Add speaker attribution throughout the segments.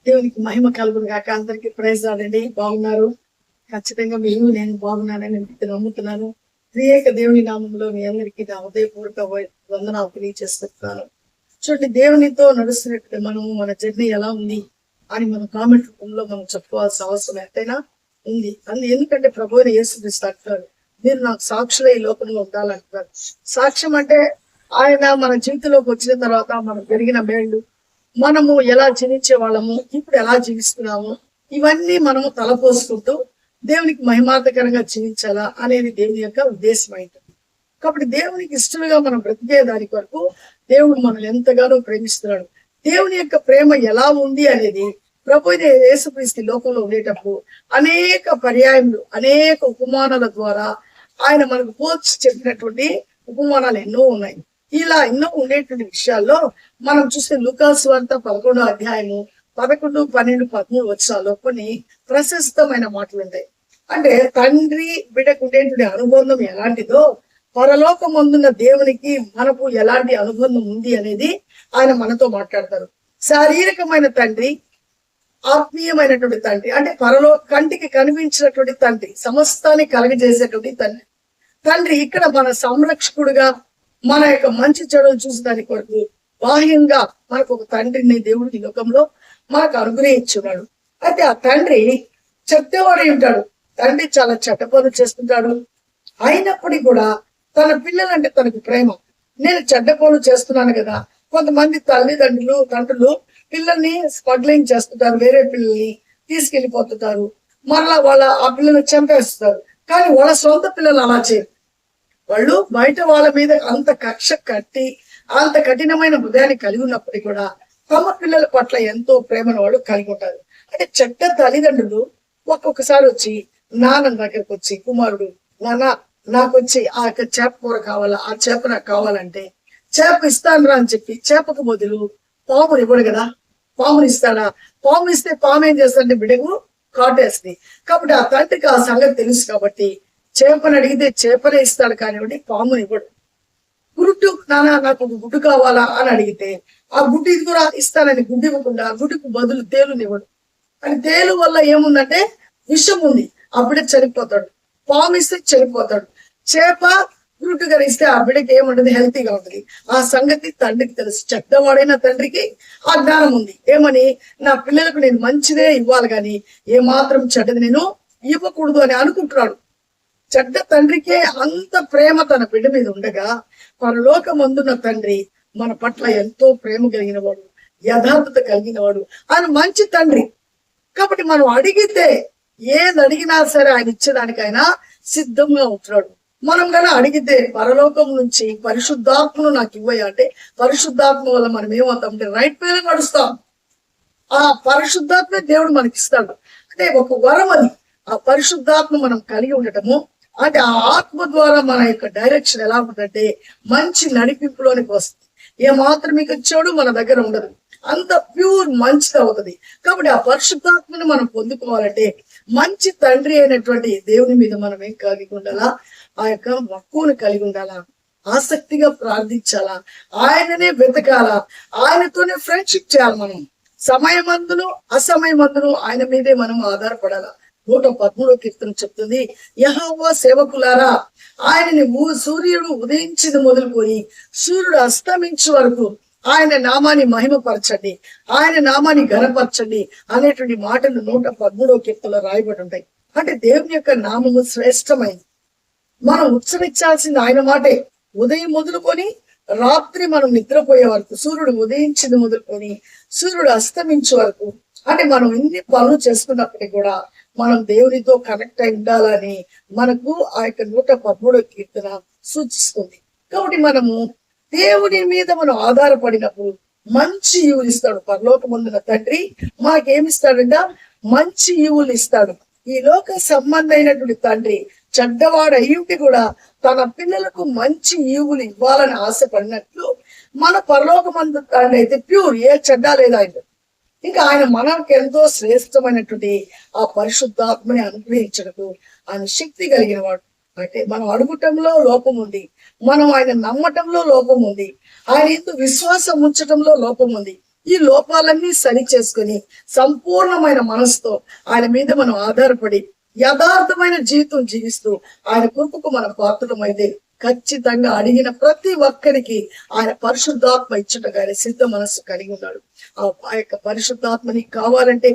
Speaker 1: దేవునికి మహిమ కలుగును గాక. అందరికి ప్రైజ్ రాడండి. బాగున్నారు? ఖచ్చితంగా మీరు నేను బాగున్నానని నమ్ముతున్నాను. త్రియేక దేవుని నామంలో మీ అందరికీ నా హృదయపూర్వక వందనాలు తెలియజేస్తున్నాను. చూడండి, దేవునితో నడుస్తున్నట్టు మనము మన జర్నీ ఎలా ఉంది అని మన కామెంట్ రూపంలో మనం చెప్పుకోవాల్సిన అవసరం ఎంతైనా ఉంది. ఎందుకంటే ప్రభు అయిన యేసుక్రీస్తు అంటారు, మీరు నాకు సాక్షులే ఈ లోకంలో ఉండాలంటారు. సాక్ష్యం అంటే ఆయన మన జీవితంలోకి వచ్చిన తర్వాత మనం పెరిగిన మేళ్ళు, మనము ఎలా జీవించే వాళ్ళము, ఇప్పుడు ఎలా జీవిస్తున్నాము, ఇవన్నీ మనము తలపోసుకుంటూ దేవునికి మహిమార్థకరంగా జీవించాలా అనేది దేవుని యొక్క ఉద్దేశం అయింది. కాబట్టి దేవునికి ఇష్టలుగా మనం బ్రతికే దాని కొరకు దేవుడు మనల్ని ఎంతగానో ప్రేమిస్తున్నాడు. దేవుని యొక్క ప్రేమ ఎలా ఉంది అనేది ప్రభు యేసుక్రీస్తు లోకంలో ఉండేటప్పుడు అనేక పర్యాయములు, అనేక ఉపమానాల ద్వారా ఆయన మనకు పోల్చి చెప్పినటువంటి ఉపమానాలు ఎన్నో ఉన్నాయి. ఇలా ఎన్నో ఉండేటువంటి విషయాల్లో మనం చూస్తే లూకాసు వార్త 11వ అధ్యాయము 11, 12, 13 వచనాల్లో కొన్ని ప్రశస్తమైన మాటలు ఉంటాయి. అంటే తండ్రి బిడ్డకు ఉండేటువంటి అనుబంధం ఎలాంటిదో, పరలోకమందున్న దేవునికి మనకు ఎలాంటి అనుబంధం ఉంది అనేది ఆయన మనతో మాట్లాడతారు. శారీరకమైన తండ్రి, ఆత్మీయమైనటువంటి తండ్రి, అంటే కంటికి కనిపించినటువంటి తండ్రి, సమస్తాన్ని కలగజేసేటువంటి తండ్రి ఇక్కడ మన సంరక్షకుడుగా, మన యొక్క మంచి చెడులు చూసేదాని కొరకు బాహ్యంగా మనకు ఒక తండ్రిని దేవుడు ఈ లోకంలో మనకు అనుగ్రహించున్నాడు. అయితే ఆ తండ్రి చెడ్డవాడై ఉంటాడు. తండ్రి చాలా చెడ్డ పనులు చేస్తుంటాడు. అయినప్పటికీ కూడా తన పిల్లలంటే తనకు ప్రేమ. నేను చెడ్డ పనులు చేస్తున్నాను కదా, కొంతమంది తండ్రులు పిల్లల్ని స్మగ్లింగ్ చేస్తుంటారు, వేరే పిల్లల్ని తీసుకెళ్లిపోతుంటారు, మరలా ఆ పిల్లల్ని చంపేస్తారు. కానీ వాళ్ళ సొంత పిల్లలు అలా చేయరు. వాళ్ళు బయట వాళ్ళ మీద అంత కక్ష కట్టి, అంత కఠినమైన హృదయాన్ని కలిగి ఉన్నప్పటికీ కూడా తమ పిల్లల పట్ల ఎంతో ప్రేమను వాళ్ళు కలిగి ఉంటారు. అంటే చెడ్డ తల్లిదండ్రులు ఒక్కొక్కసారి వచ్చి నాన్న దగ్గరకు వచ్చి, కుమారుడు నాన్న నాకు వచ్చి ఆ యొక్క చేప కూర కావాలా, ఆ చేప నాకు కావాలంటే చేప ఇస్తాను రా అని చెప్పి చేపకు బదులు పాముని ఇవ్వడు కదా. పాముని ఇస్తాడా? పాము ఇస్తే పాము ఏం చేస్తాడంటే బిడ్డకు కాటేస్తుంది. కాబట్టి ఆ తండ్రికి ఆ సంగతి తెలుసు కాబట్టి చేపని అడిగితే చేపనే ఇస్తాడు, కానివ్వండి పాముని ఇవ్వడు. గుడ్డు, నాన్న నాకు ఒక గుడ్డు కావాలా అని అడిగితే ఆ గుడ్డు ఇది కూడా ఇస్తానని గుడ్డు ఇవ్వకుండా గుడ్డుకు బదులు తేలుని ఇవ్వడు. అని తేలు వల్ల ఏముందంటే విషం ఉంది, అప్పుడే చనిపోతాడు. పాము ఇస్తే చనిపోతాడు. చేప గుడ్డు కలిస్తే ఆ బిడ్డకి ఏముంటుంది, హెల్తీగా ఉంటుంది. ఆ సంగతి తండ్రికి తెలుసు. చెడ్డవాడైన తండ్రికి ఆ జ్ఞానం ఉంది. ఏమని, నా పిల్లలకు నేను మంచిదే ఇవ్వాలి కానీ ఏమాత్రం చెడ్డది నేను ఇవ్వకూడదు అని అనుకుంటున్నాడు. చెడ్డ తండ్రికే అంత ప్రేమ తన బిడ్డ మీద ఉండగా, పరలోకమందున్న తండ్రి మన పట్ల ఎంతో ప్రేమ కలిగిన వాడు, యథార్థత కలిగిన వాడు, ఆయన మంచి తండ్రి. కాబట్టి మనం అడిగితే ఏది అడిగినా సరే ఆయన ఇచ్చేదానికైనా సిద్ధంగా ఉంటున్నాడు. మనం కన్నా అడిగితే పరలోకం నుంచి పరిశుద్ధాత్మను నాకు ఇవ్వయా అంటే, పరిశుద్ధాత్మ వల్ల మనం ఏమవుతామంటే రైట్ వేలో నడుస్తాం. ఆ పరిశుద్ధాత్మ దేవుడు మనకి ఇస్తాడు. అంటే ఒక వరం అది. ఆ పరిశుద్ధాత్మ మనం కలిగి ఉండటము అంటే ఆ ఆత్మ ద్వారా మన యొక్క డైరెక్షన్ ఎలా ఉంటుందంటే మంచి నడిపింపులోనికి వస్తుంది. ఏమాత్రం మీకు చెడు మన దగ్గర ఉండదు, అంత ప్యూర్ మంచిది అవుతుంది. కాబట్టి ఆ పరిశుద్ధాత్మని మనం పొందుకోవాలంటే మంచి తండ్రి అయినటువంటి దేవుని మీద మనం ఏం కలిగి ఉండాలా, ఆ యొక్క మక్కువను కలిగి ఉండాలా, ఆసక్తిగా ప్రార్థించాలా, ఆయననే వెతకాలా, ఆయనతోనే ఫ్రెండ్షిప్ చేయాలి. మనం సమయమందును అసమయమందును ఆయన మీదే మనం ఆధారపడాలా. 113వ కీర్తన చెప్తుంది, యెహోవా సేవకులారా ఆయనని సూర్యుడు ఉదయించింది మొదలుకొని సూర్యుడు అస్తమించే వరకు ఆయన నామాన్ని మహిమపరచండి, ఆయన నామాన్ని ఘనపరచండి అనేటువంటి మాటలు 113వ కీర్తనలో రాయబడి ఉంటాయి. అంటే దేవుని యొక్క నామము శ్రేష్టమైంది. మనం ఉత్సవించాల్సింది ఆయన మాటే. ఉదయం మొదలుకొని రాత్రి మనం నిద్రపోయే వరకు, సూర్యుడు ఉదయించింది మొదలుకొని సూర్యుడు అస్తమించే వరకు, అంటే మనం ఇన్ని పనులు చేసుకున్నప్పటికీ కూడా మనం దేవునితో కనెక్ట్ అయి ఉండాలని మనకు ఆ యొక్క 113వ కీర్తన సూచిస్తుంది. కాబట్టి మనము దేవుని మీద మనం ఆధారపడినప్పుడు మంచి ఈవులు ఇస్తాడు. పరలోకమందున తండ్రి మనకేమిస్తాడంట, మంచి ఈవులు ఇస్తాడు. ఈ లోక సంబంధమైనటువంటి తండ్రి చెడ్డవాడు అయ్యుంటి కూడా తన పిల్లలకు మంచి ఈవులు ఇవ్వాలని ఆశపడినట్లు మన పరలోకమందు తండ్రి అయితే ప్యూర్, ఏ చెడ్డ లేదా ఆయన. ఇంకా ఆయన మనకు ఎంతో శ్రేష్టమైనటువంటి ఆ పరిశుద్ధాత్మని అనుగ్రహించడకు ఆయన శక్తి కలిగిన వాడు. అంటే మనం అడుగుటంలో లోపం ఉంది, మనం ఆయన నమ్మటంలో లోపం ఉంది, ఆయన ఎందు విశ్వాసం ఉంచటంలో లోపం ఉంది. ఈ లోపాలన్నీ సరి చేసుకుని సంపూర్ణమైన మనసుతో ఆయన మీద మనం ఆధారపడి యథార్థమైన జీవితం జీవిస్తూ ఆయన కృపకు మన పాత్రమైతే ఖచ్చితంగా అడిగిన ప్రతి ఒక్కరికి ఆయన పరిశుద్ధాత్మ ఇచ్చుటగా ఆయన సిద్ధ మనస్సు కలిగి ఉన్నాడు. ఆ యొక్క పరిశుద్ధాత్మ నీకు కావాలంటే,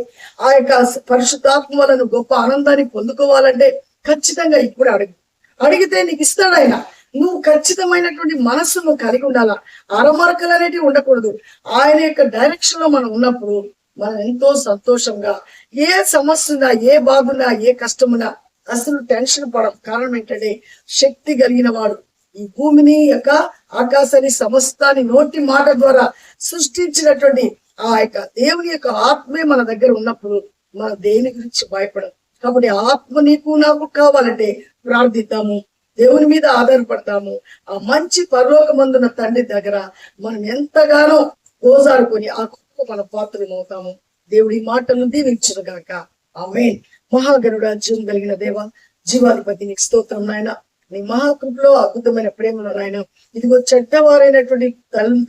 Speaker 1: ఆ యొక్క పరిశుద్ధాత్మ వలన గొప్ప ఆనందాన్ని పొందుకోవాలంటే ఖచ్చితంగా ఇప్పుడు అడిగితే నీకు ఇస్తాడు ఆయన. నువ్వు ఖచ్చితమైనటువంటి మనస్సు నువ్వు కలిగి ఉండాలా. అరమరకలు అనేటివి ఉండకూడదు. ఆయన యొక్క డైరెక్షన్ లో మనం ఉన్నప్పుడు మనం ఎంతో సంతోషంగా, ఏ సమస్య ఉన్నా, ఏ బాధ ఉన్నా, ఏ కష్టమున్నా అసలు టెన్షన్ పడం. కారణం ఏంటంటే శక్తి కలిగిన వాడు ఈ భూమిని యొక్క ఆకాశాన్ని సమస్తాన్ని నోటి మాట ద్వారా సృష్టించినటువంటి ఆ యొక్క దేవుని యొక్క ఆత్మే మన దగ్గర ఉన్నప్పుడు మన దేని గురించి భయపడం. కాబట్టి ఆత్మ నీకు నాకు కావాలంటే ప్రార్థిద్దాము, దేవుని మీద ఆధారపడతాము. ఆ మంచి పరలోకమందున తండ్రి దగ్గర మనం ఎంతగానో గోజాడుకొని ఆ కృపకు మన పాత్రలు అవుతాము. దేవుడి మాటలను దీవించును గాక. ఆమేన్. మహాగరుడ, జీవం కలిగిన దేవ, జీవాధిపతి నీకు స్తోత్రం నాయన. నీ మహాకృపలో అద్భుతమైన ప్రేమలో నాయన, ఇదిగో చెడ్డవారైనటువంటి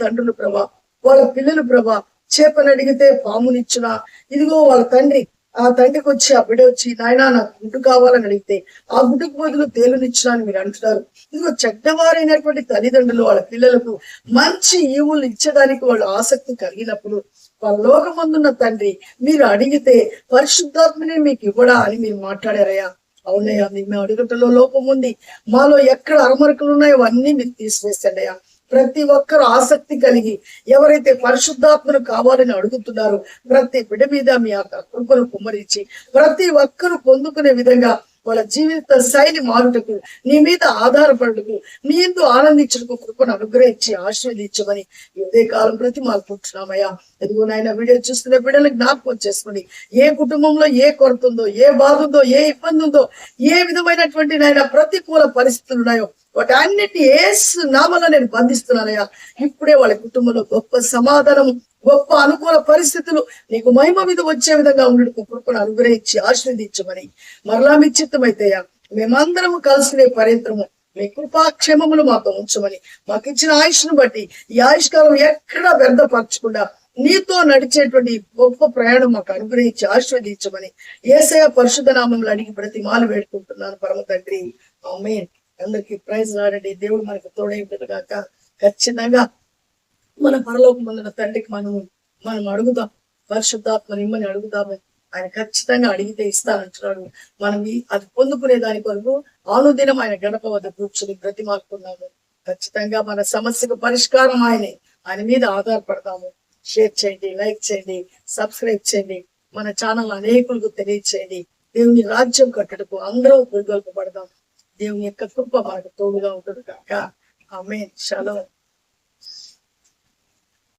Speaker 1: తండ్రులు ప్రభా, వాళ్ళ పిల్లలు ప్రభా చేపను అడిగితే పామునిచ్చునా, ఇదిగో వాళ్ళ తండ్రి ఆ తండ్రికి వచ్చి ఆ బిడ్డ వచ్చి నాయన నాకు గుడ్డు కావాలని అడిగితే ఆ గుడ్డుకు బదులు తేలునిచ్చునా అని మీరు అంటున్నారు. ఇదిగో చెడ్డవారైనటువంటి తల్లిదండ్రులు వాళ్ళ పిల్లలకు మంచి ఈవులు ఇచ్చడానికి వాళ్ళు ఆసక్తి కలిగినప్పుడు వాళ్ళ లోకమందున్న తండ్రి మీరు అడిగితే పరిశుద్ధాత్మనే మీకు ఇవ్వడా అని మీరు మాట్లాడారయ్యా. అవునయ్యా, మేము అడుగుటలో లోపం ఉంది, మాలో ఎక్కడ అరమరకలు ఉన్నాయో అవన్నీ మీరు తీసివేస్తాడయ్యా. ప్రతి ఒక్కరు ఆసక్తి కలిగి ఎవరైతే పరిశుద్ధాత్మను కావాలని అడుగుతున్నారో ప్రతి బిడ్డ మీద మీ కృపను కుమ్మరించి ప్రతి ఒక్కరు పొందుకునే విధంగా వాళ్ళ జీవిత శైలి మారుటకు, నీ మీద ఆధారపడుటకు, నీ ఎందు ఆనందించుటకు కృపను అనుగ్రహించి ఆశీర్వదించమని ఇదే కాలం ప్రతి మాల్పుంటున్నామయ్యా. ఎదుగు నాయన వీడియో చూస్తున్న బిడ్డలకు జ్ఞాపకం చేసుకుని ఏ కుటుంబంలో ఏ కొరత ఉందో, ఏ బాధ ఉందో, ఏ ఇబ్బంది ఉందో, ఏ విధమైనటువంటి నాయన ప్రతికూల పరిస్థితులు ఉన్నాయో వాటి అన్నిటిని యేసు నామములో నేను బంధిస్తున్నానయ్యా. ఇప్పుడే వాళ్ళ కుటుంబంలో గొప్ప సమాధానము, గొప్ప అనుకూల పరిస్థితులు నీకు మహిమ మీద వచ్చే విధంగా ఉండేందుకు కృపను అనుగ్రహించి ఆశీర్వదించమని మరలా మీ చిత్తమైతేయా మేమందరము కలిసి పర్యంతరము మీ కృపాక్షేమములు మాతో ఉంచమని, మాకు ఇచ్చిన ఆయుష్ను బట్టి ఈ ఆయుష్కాలం ఎక్కడా వ్యర్థపరచకుండా నీతో నడిచేటువంటి గొప్ప ప్రయాణం మాకు అనుగ్రహించి ఆశీర్వదించమని యేసయ్య పరిశుద్ధ నామములో అడిగి ప్రతిమాలు వేడుకుంటున్నాను పరమ తండ్రి. ఆమేన్. అందరికి ప్రైజ్ లాడండి. దేవుడు మనకు తోడైపోతుంది కాక. ఖచ్చితంగా మన పరలోకమందున తండ్రికి మనం అడుగుదాం, పరిశుద్ధాత్మ నిమ్మని అడుగుదాము. ఆయన ఖచ్చితంగా అడిగితే ఇస్తానంటున్నాడు. మనం అది పొందుకునే దాని కొరకు అనుదినం ఆయన గడప వద్ద కూర్చుని బ్రతిమాలుకున్నాము. ఖచ్చితంగా మన సమస్యకు పరిష్కారం ఆయన మీద ఆధారపడతాము. షేర్ చేయండి, లైక్ చేయండి, సబ్స్క్రైబ్ చేయండి, మన ఛానల్ అనేకులకు తెలియచేయండి. దేవుని రాజ్యం కట్టడకు అందరూ పురుగొల్పబడదాం. దేవుని యొక్క కృప మనకు తోడుగా ఉంటుంది కాక. ఆమేన్. షలోమ్.